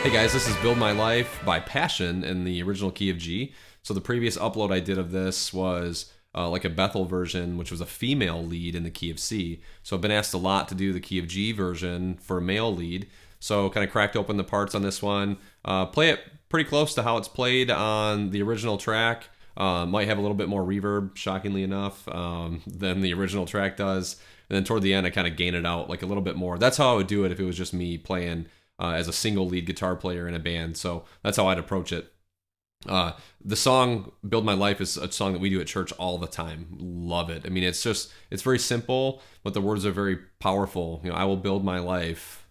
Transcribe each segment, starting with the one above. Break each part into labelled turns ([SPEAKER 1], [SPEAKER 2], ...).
[SPEAKER 1] Hey guys, this is Build My Life by Passion in the original key of G. So the previous upload I did of this was like a Bethel version, which was a female lead in the key of C. So I've been asked a lot to do the key of G version for a male lead. So kind of cracked open the parts on this one. Play it pretty close to how it's played on the original track. Might have a little bit more reverb, shockingly enough, than the original track does. And then toward the end, I kind of gain it out like a little bit more. That's how I would do it if it was just me playing as a single lead guitar player in a band. So that's how I'd approach it. The song Build My Life is a song that we do at church all the time. Love it. I mean, it's very simple, but the words are very powerful. You know, I will build my life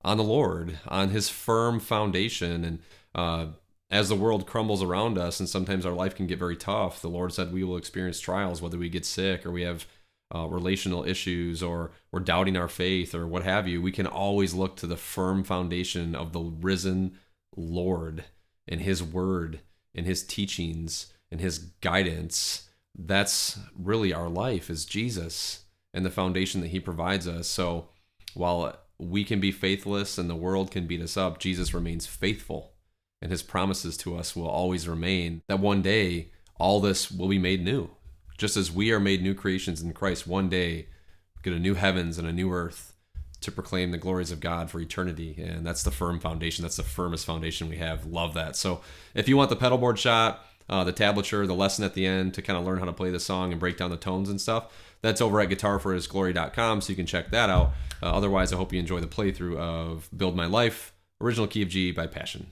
[SPEAKER 1] on the Lord, on his firm foundation. And as the world crumbles around us, and sometimes our life can get very tough, the Lord said we will experience trials, whether we get sick or we have relational issues or we're doubting our faith or what have you. We can always look to the firm foundation of the risen Lord and his word and his teachings and his guidance. That's really our life, is Jesus and the foundation that he provides us. So while we can be faithless and the world can beat us up, Jesus remains faithful, and his promises to us will always remain, that one day all this will be made new. Just as we are made new creations in Christ, one day get a new heavens and a new earth to proclaim the glories of God for eternity. And that's the firm foundation. That's the firmest foundation we have. Love that. So if you want the pedal board shot, the tablature, the lesson at the end to kind of learn how to play the song and break down the tones and stuff, that's over at GuitarforHISGLORY.com, so you can check that out. Otherwise, I hope you enjoy the playthrough of Build My Life, original key of G by Passion.